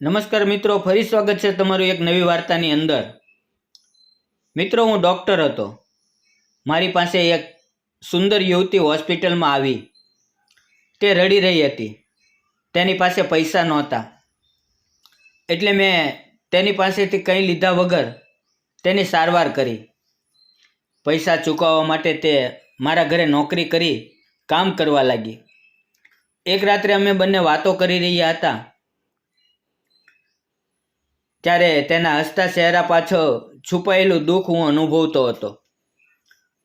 નમસ્કાર મિત્રો, ફરી સ્વાગત છે તમારું એક નવી વાર્તાની અંદર. મિત્રો, હું ડૉક્ટર હતો. મારી પાસે એક સુંદર યુવતી હોસ્પિટલમાં આવી. તે રડી રહી હતી. તેની પાસે પૈસા નહોતા, એટલે મેં તેની પાસેથી કંઈ લીધા વગર તેની સારવાર કરી. પૈસા ચૂકવવા માટે તે મારા ઘરે નોકરી કરી કામ કરવા લાગી. એક રાત્રે અમે બંને વાતો કરી રહ્યા હતા ત્યારે તેના હસતા ચહેરા પાછળ છુપાયેલું દુઃખ હું અનુભવતો હતો.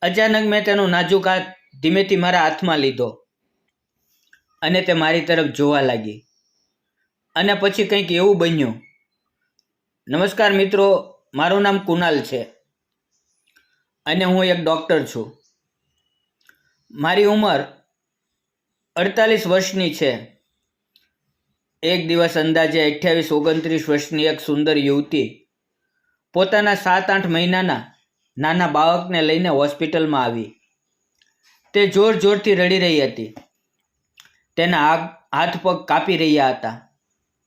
અચાનક મેં તેનો નાજુક હાથ ધીમેથી મારા હાથમાં લીધો અને તે મારી તરફ જોવા લાગી. અને પછી કંઈક એવું બન્યું. નમસ્કાર મિત્રો, મારું નામ કુનાલ છે અને હું એક ડૉક્ટર છું. મારી ઉંમર 48 વર્ષની છે. એક દિવસ અંદાજે 28-29 વર્ષની એક સુંદર યુવતી પોતાના 7-8 મહિનાના નાના બાળકને લઈને હોસ્પિટલમાં આવી. તે જોર જોરથી રડી રહી હતી. તેના હાથ પગ કાપી રહ્યા હતા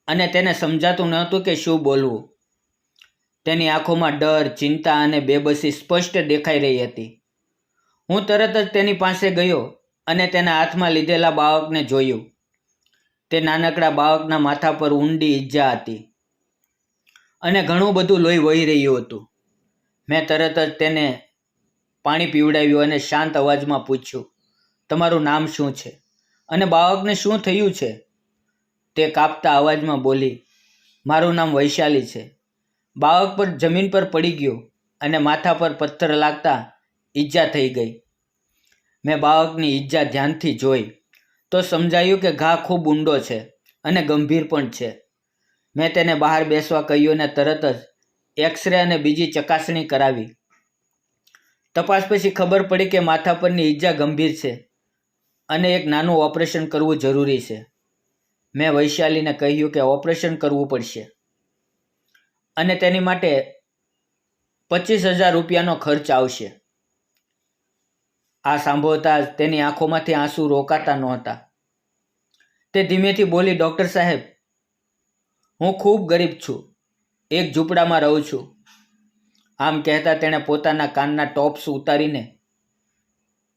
અને તેને સમજાતું નહોતું કે શું બોલવું. તેની આંખોમાં ડર, ચિંતા અને બેબસી સ્પષ્ટ દેખાઈ રહી હતી. હું તરત જ તેની પાસે ગયો અને તેના હાથમાં લીધેલા બાળકને જોયું. તે નાનકડા બાળકના માથા પર ઊંડી ઈજા હતી અને ઘણું બધું લોહી વહી રહ્યું હતું. મેં તરત જ તેને પાણી પીવડાવ્યું અને શાંત અવાજમાં પૂછ્યું, તમારું નામ શું છે અને બાળકને શું થયું છે? તે કાપતા અવાજમાં બોલી, મારું નામ વૈશાલી છે. બાળક પર જમીન પર પડી ગયું અને માથા પર પથ્થર લાગતા ઈજા થઈ ગઈ. મેં બાળકની ઈજા ધ્યાનથી જોઈ તો સમજાયું કે ઘા ખૂબ ઊંડો છે અને ગંભીર પણ છે. મેં તેને બહાર બેસવા કહ્યું અને તરત જ એક્સરે અને બીજી ચકાસણી કરાવી. તપાસ પછી ખબર પડી કે માથા પરની ઈજા ગંભીર છે અને એક નાનું ઓપરેશન કરવું જરૂરી છે. મેં વૈશાલીને કહ્યું કે ઓપરેશન કરવું પડશે અને તેની માટે 25,000 રૂપિયાનો ખર્ચ આવશે. આ સાંભળતા જ તેની આંખોમાંથી આંસુ રોકાતા નહોતા. તે ધીમેથી બોલી, ડૉક્ટર સાહેબ, હું ખૂબ ગરીબ છું. એક ઝૂંપડામાં રહું છું. આમ કહેતા તેણે પોતાના કાનના ટોપ્સ ઉતારીને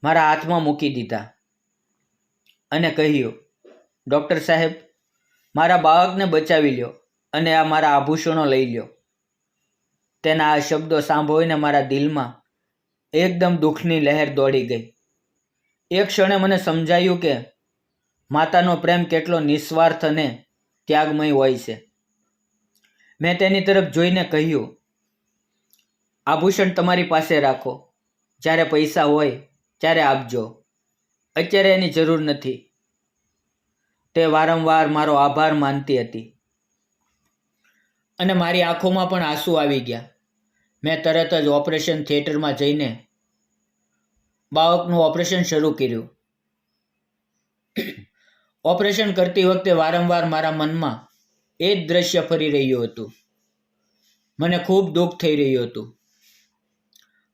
મારા હાથમાં મૂકી દીધા અને કહ્યું, ડૉક્ટર સાહેબ, મારા બાળકને બચાવી લ્યો અને આ મારા આભૂષણો લઈ લ્યો. તેના આ શબ્દો સાંભળીને મારા દિલમાં એકદમ દુઃખની લહેર દોડી ગઈ. એક ક્ષણે મને સમજાયું કે માતાનો પ્રેમ કેટલો નિસ્વાર્થ અને ત્યાગમય હોય છે. મેં તેની તરફ જોઈને કહ્યું, આભૂષણ તમારી પાસે રાખો. જ્યારે પૈસા હોય ત્યારે આપજો. અત્યારે એની જરૂર નથી. તે વારંવાર મારો આભાર માનતી હતી અને મારી આંખોમાં પણ આંસુ આવી ગયા. મેં તરત જ ઓપરેશન થિયેટરમાં જઈને બાળકનું ઓપરેશન શરૂ કર્યું. ઓપરેશન કરતી વખતે વારંવાર મારા મનમાં એ જ દ્રશ્ય ફરી રહ્યું હતું. મને ખૂબ દુઃખ થઈ રહ્યું હતું,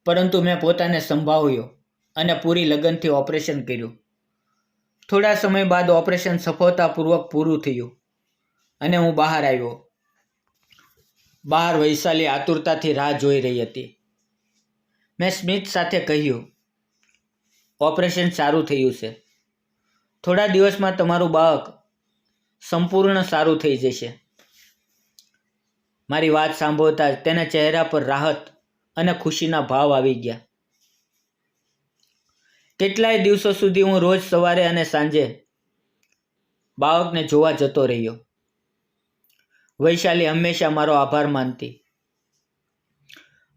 પરંતુ મેં પોતાને સંભાળ્યો અને પૂરી લગનથી ઓપરેશન કર્યું. થોડા સમય બાદ ઓપરેશન સફળતાપૂર્વક પૂરું થયું અને હું બહાર આવ્યો. બહાર વૈશાલી આતુરતાથી રાહ જોઈ રહી હતી. મેં સ્મિત સાથે કહ્યું, ઓપરેશન સારું થયું છે. થોડા દિવસમાં તમારું બાળક સંપૂર્ણ સારું થઈ જશે. મારી વાત સાંભળતા જ તેના ચહેરા પર રાહત અને ખુશીના ભાવ આવી ગયા. કેટલાય દિવસો સુધી હું રોજ સવારે અને સાંજે બાળકને જોવા જતો રહ્યો. વૈશાલી હંમેશા મારો આભાર માનતી.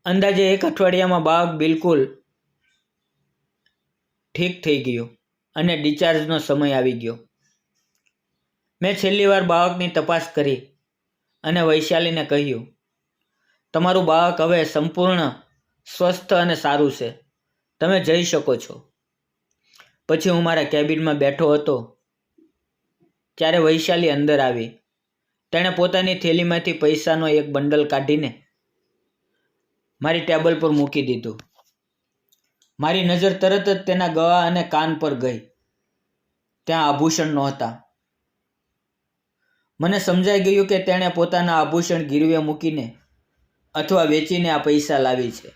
અંદાજે 1 અઠવાડિયામાં બાળક બિલકુલ ઠીક થઈ ગયું અને ડિસ્ચાર્જનો સમય આવી ગયો. મેં છેલ્લી વાર બાળકની તપાસ કરી અને વૈશાલીને કહ્યું, તમારું બાળક હવે સંપૂર્ણ સ્વસ્થ અને સારું છે. તમે જઈ શકો છો. પછી હું મારા કેબિનમાં બેઠો હતો ત્યારે વૈશાલી અંદર આવી. તેણે પોતાની થેલીમાંથી પૈસાનો એક બંડલ કાઢીને મારી ટેબલ પર મૂકી દીધું. મારી નજર તરત જ તેના ગળા અને કાન પર ગઈ. ત્યાં આભૂષણ નહોતા. મને સમજાઈ ગયું કે તેણે પોતાના આભૂષણ ગીરવે મૂકીને અથવા વેચીને આ પૈસા લાવી છે.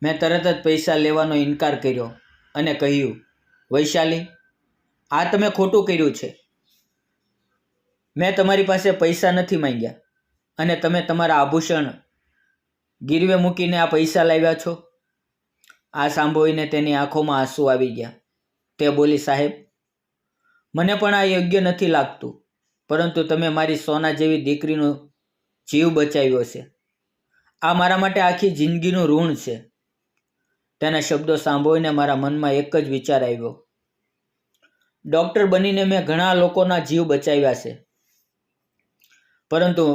મેં તરત જ પૈસા લેવાનો ઇનકાર કર્યો અને કહ્યું, વૈશાલી, આ તમે ખોટું કર્યું છે. મેં તમારી પાસે પૈસા નથી માંગ્યા અને તમે તમારા આભૂષણ ગીરવે મૂકીને આ પૈસા લાવ્યા છો. આ સાંભળીને તેની આંખોમાં આંસુ આવી ગયા. તે બોલી, સાહેબ, મને પણ આ યોગ્ય નથી લાગતું, પરંતુ તમે મારી સોના જેવી દીકરીનો જીવ બચાવ્યો છે. આ મારા માટે આખી જિંદગીનું ઋણ છે. તેના શબ્દો સાંભળીને મારા મનમાં એક જ વિચાર આવ્યો. ડૉક્ટર બનીને મેં ઘણા લોકોના જીવ બચાવ્યા છે, પરંતુ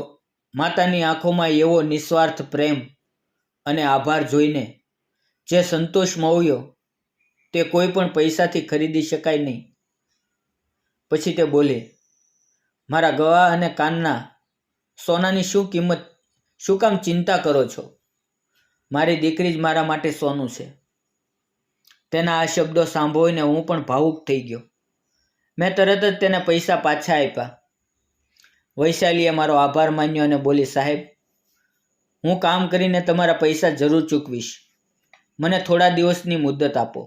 માતાની આંખોમાં એવો નિસ્વાર્થ પ્રેમ અને આભાર જોઈને જે સંતોષ મળ્યો તે કોઈ પણ પૈસાથી ખરીદી શકાય નહીં. પછી તે બોલી, મારા ગળા અને કાનના સોનાની શું કામ ચિંતા કરો છો? મારી દીકરી જ મારા માટે સોનું છે. તેના આ શબ્દો સાંભળીને હું પણ ભાવુક થઈ ગયો. મેં તરત જ તેને પૈસા પાછા આપ્યા. વૈશાલીએ મારો આભાર માન્યો અને બોલી, સાહેબ, હું કામ કરીને તમારા પૈસા જરૂર ચૂકવીશ. મને થોડા દિવસની મુદત આપો.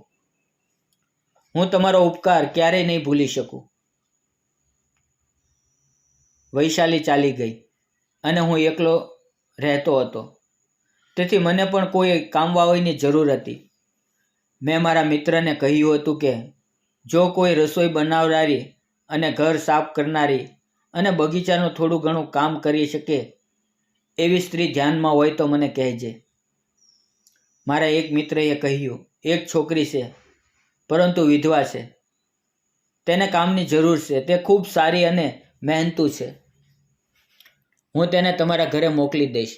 હું તમારો ઉપકાર ક્યારેય નહીં ભૂલી શકું. વૈશાલી ચાલી ગઈ અને હું એકલો રહેતો હતો. તેથી મને પણ કોઈ કામવાળીની જરૂર હતી. મેં મારા મિત્રને કહ્યું હતું કે જો કોઈ રસોઈ બનાવનારી અને ઘર સાફ કરનારી અને બગીચાનું થોડું ઘણું કામ કરી શકે એવી સ્ત્રી ધ્યાનમાં હોય તો મને કહેજે. મારા એક મિત્રએ કહ્યું, એક છોકરી છે, પરંતુ વિધવા છે. તેને કામની જરૂર છે. તે ખૂબ સારી અને મહેનતુ છે. હું તેને તમારા ઘરે મોકલી દઈશ.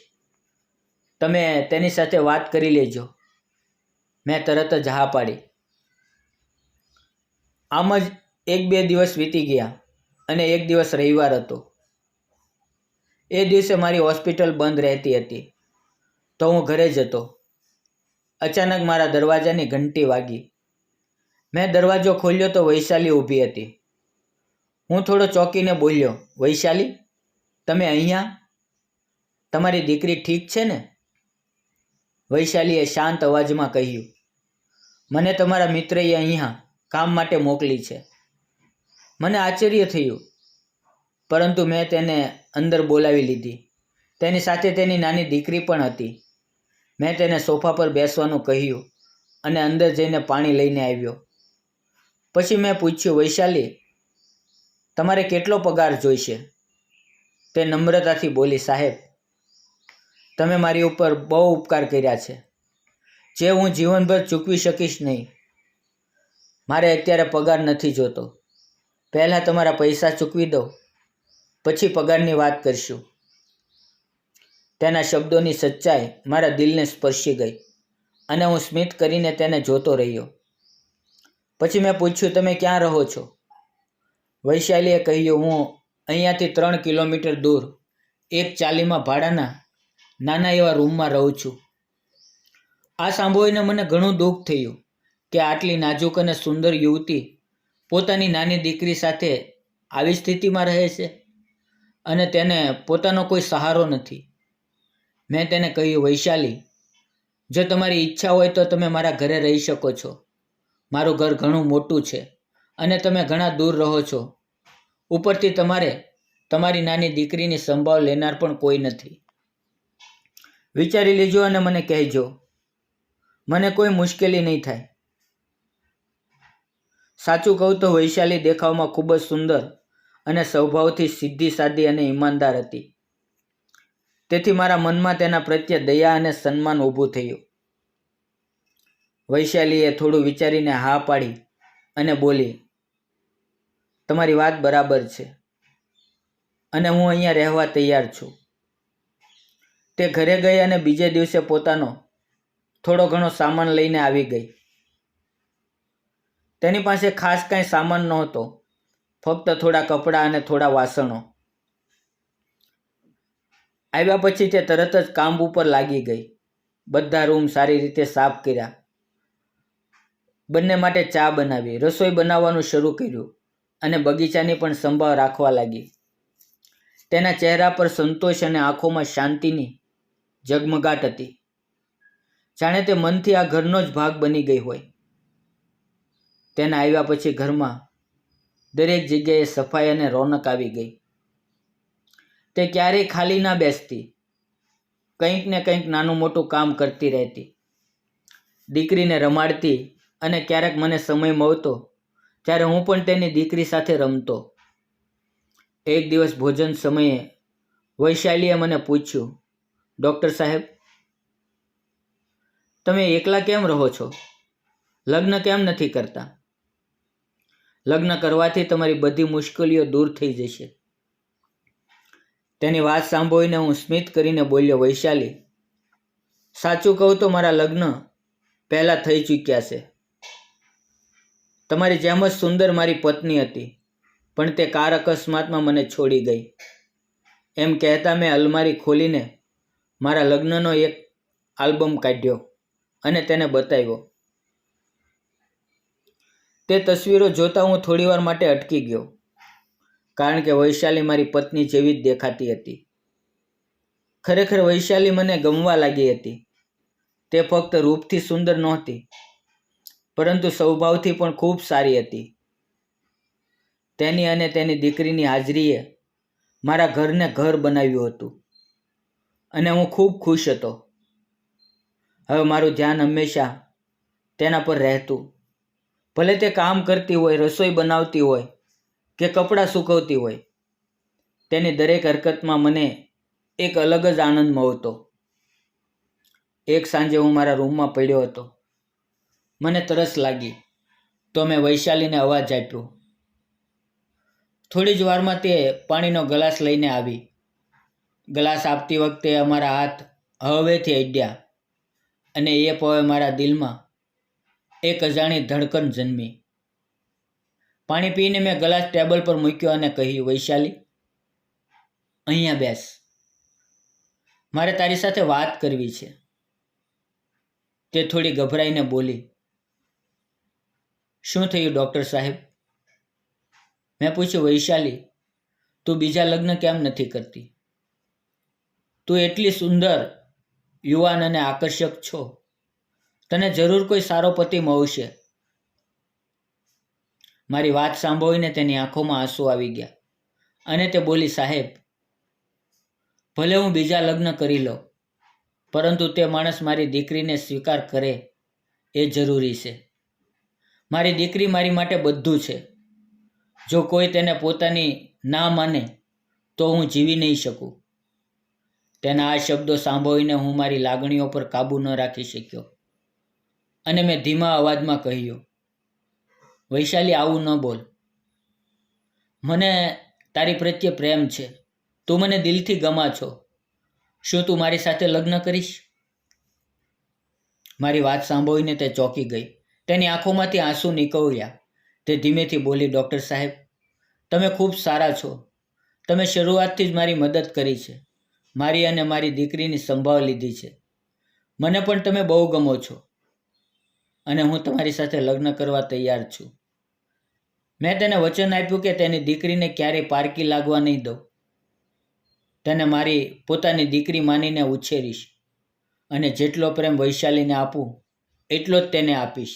તમે તેની સાથે વાત કરી લેજો. મેં તરત જ હા પાડી. આમ જ 1-2 દિવસ વીતી ગયા અને એક દિવસ રવિવાર હતો. એ દિવસે મારી હોસ્પિટલ બંધ રહેતી હતી, તો હું ઘરે જ હતો. અચાનક મારા દરવાજાની ઘંટી વાગી. મેં દરવાજો ખોલ્યો તો વૈશાલી ઊભી હતી. હું થોડો ચોંકીને બોલ્યો, વૈશાલી, તમે અહીંયા? તમારી દીકરી ઠીક છે ને? વૈશાલીએ શાંત અવાજમાં કહ્યું, મને તમારા મિત્રએ અહીંયા કામ માટે મોકલી છે. મને આશ્ચર્ય થયું, પરંતુ મેં તેને અંદર બોલાવી લીધી. તેની સાથે તેની નાની દીકરી પણ હતી. મેં તેને સોફા પર બેસવાનું કહ્યું અને અંદર જઈને પાણી લઈને આવ્યો. પછી મેં પૂછ્યું, વૈશાલી, તમારે કેટલો પગાર જોઈશે? તે નમ્રતાથી બોલી, સાહેબ, તમે મારી ઉપર બહુ ઉપકાર કર્યા છે, જે હું જીવનભર ચૂકવી શકીશ નહીં. મારે અત્યારે પગાર નથી જોતો. પહેલાં તમારા પૈસા ચૂકવી દો, પછી પગારની વાત કરશું. તેના શબ્દોની સચ્ચાઈ મારા દિલને સ્પર્શી ગઈ અને હું સ્મિત કરીને તેને જોતો રહ્યો. પછી મેં પૂછ્યું, તમે ક્યાં રહો છો? વૈશાલીએ કહ્યું, હું અહીંયાથી 3 કિલોમીટર દૂર એક ચાલીમાં ભાડાના નાના એવા રૂમમાં રહું છું. આ સાંભળીને મને ઘણું દુઃખ થયું કે આટલી નાજુક અને સુંદર યુવતી પોતાની નાની દીકરી સાથે આવી સ્થિતિમાં રહે છે અને તેને પોતાનો કોઈ સહારો નથી. મેં તેને કહ્યું, વૈશાલી, જો તમારી ઈચ્છા હોય તો તમે મારા ઘરે રહી શકો છો. મારું ઘર ઘણું મોટું છે અને તમે ઘણા દૂર રહો છો. ઉપરથી તમારી નાની દીકરીની સંભાળ લેનાર પણ કોઈ નથી. વિચારી લેજો અને મને કહેજો. મને કોઈ મુશ્કેલી નહીં થાય. સાચું કહું તો વૈશાલી દેખાવમાં ખૂબ જ સુંદર અને સ્વભાવથી સીધી સાદી અને ઈમાનદાર હતી. તેથી મારા મનમાં તેના પ્રત્યે દયા અને સન્માન ઊભું થયું. વૈશાલીએ થોડું વિચારીને હા પાડી અને બોલી, તમારી વાત બરાબર છે અને હું અહીંયા રહેવા તૈયાર છું. તે ઘરે ગઈ અને બીજે દિવસે પોતાનો થોડો ઘણો સામાન લઈને આવી ગઈ. તેની પાસે ખાસ કાંઈ સામાન નહોતો, ફક્ત થોડા કપડાં અને થોડા વાસણો. આવ્યા પછી તે તરત જ કામ ઉપર લાગી ગઈ. બધા રૂમ સારી રીતે સાફ કર્યા. બંને માટે ચા બનાવી, રસોઈ બનાવવાનું શરૂ કર્યું અને બગીચાની પણ સંભાળ રાખવા લાગી. તેના ચહેરા પર સંતોષ અને આંખોમાં શાંતિની ઝગમગાટ હતી. જાણે તે મનથી આ ઘરનો જ ભાગ બની ગઈ હોય. તેના આવ્યા પછી ઘરમાં દરેક જગ્યાએ સફાઈ અને રોનક આવી ગઈ. તે ક્યારેય ખાલી ના બેસતી. કંઈક ને કંઈક નાનું મોટું કામ કરતી રહેતી. દીકરીને રમાડતી અને ક્યારેક મને સમય મળતો ત્યારે હું પણ તેની દીકરી સાથે રમતો. એક દિવસ ભોજન સમયે વૈશાલીએ મને પૂછ્યું, ડૉક્ટર સાહેબ, તમે એકલા કેમ રહો છો? લગ્ન કેમ નથી કરતા? લગ્ન કરવાથી તમારી બધી મુશ્કેલીઓ દૂર થઈ જશે. તેની વાત સાંભળીને હું સ્મિત કરીને બોલ્યો, વૈશાલી, સાચું કહું તો મારા લગ્ન પહેલાં થઈ ચૂક્યા છે. તમારી જેમ જ સુંદર મારી પત્ની હતી, પણ તે કાર અકસ્માતમાં મને છોડી ગઈ. એમ કહેતા મેં અલમારી ખોલીને મારા લગ્નનો એક આલ્બમ કાઢ્યો અને તેને બતાવ્યો. તે તસવીરો જોતા હું થોડીવાર માટે અટકી ગયો, કારણ કે વૈશાલી મારી પત્ની જેવી જ દેખાતી હતી. ખરેખર વૈશાલી મને ગમવા લાગી હતી. તે ફક્ત રૂપથી સુંદર નહોતી, પરંતુ સ્વભાવથી પણ ખૂબ સારી હતી. તેની અને તેની દીકરીની હાજરીએ મારા ઘરને ઘર બનાવ્યું હતું અને હું ખૂબ ખુશ હતો. હવે મારું ધ્યાન હંમેશા તેના પર રહેતું. ભલે તે કામ કરતી હોય, રસોઈ બનાવતી હોય કે કપડાં સૂકવતી હોય, તેની દરેક હરકતમાં મને એક અલગ જ આનંદ મળતો. એક સાંજે હું મારા રૂમમાં પડ્યો હતો. મને તરસ લાગી તો મેં વૈશાલીને અવાજ આપ્યો. થોડી જ વારમાં તે પાણીનો ગ્લાસ લઈને આવી. ગ્લાસ આપતી વખતે અમારા હાથ હળવેથી અડ્યા અને એ પળે મારા દિલમાં એક અજાણી ધડકન જન્મી. પાણી પીને મેં ગ્લાસ ટેબલ પર મૂક્યો અને કહ્યું, વૈશાલી, અહીંયા બેસ. મારે તારી સાથે વાત કરવી છે. તે થોડી ગભરાઈને બોલી, શું થયું ડૉક્ટર સાહેબ? મેં પૂછ્યું, વૈશાલી, તું બીજા લગ્ન કેમ નથી કરતી? તું એટલી સુંદર, યુવાન અને આકર્ષક છો. તને જરૂર કોઈ સારો પતિ મળશે. મારી વાત સાંભળીને તેની આંખોમાં આંસુ આવી ગયા અને તે બોલી, સાહેબ, ભલે હું બીજા લગ્ન કરી લઉં, પરંતુ તે માણસ મારી દીકરીને સ્વીકાર કરે એ જરૂરી છે. મારી દીકરી મારી માટે બધું છે. જો કોઈ તેને પોતાની ના માને તો હું જીવી નહીં શકું. તેના આ શબ્દો સાંભળીને હું મારી લાગણીઓ પર કાબૂ ન રાખી શક્યો અને મેં ધીમા અવાજમાં કહ્યું, વૈશાલી, આવું ન બોલ. મને તારી પ્રત્યે પ્રેમ છે. તું મને દિલથી ગમા છો. શું તું મારી સાથે લગ્ન કરીશ? મારી વાત સાંભળીને તે ચોંકી ગઈ. તેની આંખોમાંથી આંસુ નીકળ્યા. તે ધીમેથી બોલી, ડૉક્ટર સાહેબ, તમે ખૂબ સારા છો. તમે શરૂઆતથી જ મારી મદદ કરી છે. મારી અને મારી દીકરીની સંભાળ લીધી છે. મને પણ તમે બહુ ગમો છો અને હું તમારી સાથે લગ્ન કરવા તૈયાર છું. મેં તેને વચન આપ્યું કે તેની દીકરીને ક્યારેય પારકી લાગવા નહીં દઉં. તેને મારી પોતાની દીકરી માનીને ઉછેરીશ અને જેટલો પ્રેમ વૈશાલીને આપું એટલો જ તેને આપીશ.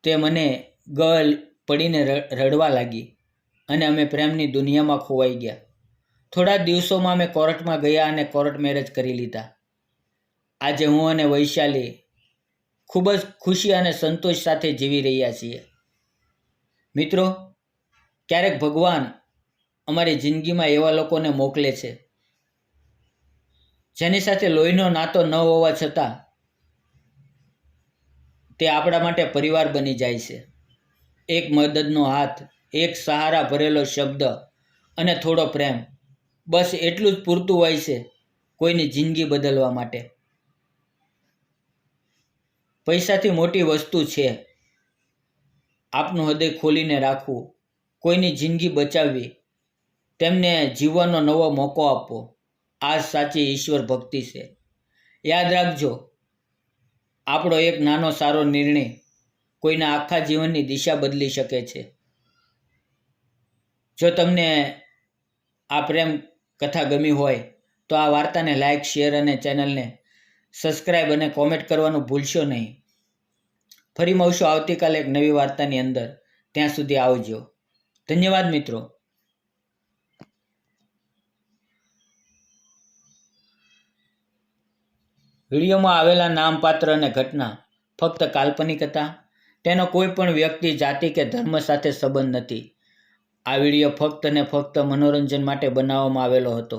તે મને ગળ પડીને રડવા લાગી અને અમે પ્રેમની દુનિયામાં ખોવાઈ ગયા. થોડા દિવસોમાં અમે કોર્ટમાં ગયા અને કોર્ટ મેરેજ કરી લીધા. આજે હું અને વૈશાલી ખૂબ જ ખુશી અને સંતોષ સાથે જીવી રહ્યા છીએ. મિત્રો, ક્યારેક ભગવાન અમારી જિંદગીમાં એવા લોકોને મોકલે છે જેની સાથે લોહીનો નાતો ન હોવા છતાં તે આપણા માટે પરિવાર બની જાય છે. એક મદદનો હાથ, એક સહારા ભરેલો શબ્દ અને થોડો પ્રેમ, બસ એટલું જ પૂરતું હોય છે કોઈની જિંદગી બદલવા માટે. પૈસાથી મોટી વસ્તુ છે આપનું હૃદય ખોલીને રાખવું, કોઈની જિંદગી બચાવવી, તેમને જીવવાનો નવો મોકો આપવો. આ સાચી ઈશ્વર ભક્તિ છે. યાદ રાખજો, આપણો એક નાનો સારો નિર્ણય કોઈના આખા જીવનની દિશા બદલી શકે છે. જો તમને આ પ્રેમ કથા ગમી હોય તો આ વાર્તાને લાઈક, શેર અને ચેનલને સબસ્ક્રાઈબ અને કોમેન્ટ કરવાનું ભૂલશો નહીં. ફરી મળશું આવતીકાલે એક નવી વાર્તાની અંદર. ત્યાં સુધી આવજો. ધન્યવાદ મિત્રો. વિડીયોમાં આવેલા નામ, પાત્ર અને ઘટના ફક્ત કાલ્પનિક હતા. તેનો કોઈ પણ વ્યક્તિ, જાતિ કે ધર્મ સાથે સંબંધ નથી. આ વિડીયો ફક્ત ને ફક્ત મનોરંજન માટે બનાવવામાં આવેલો હતો.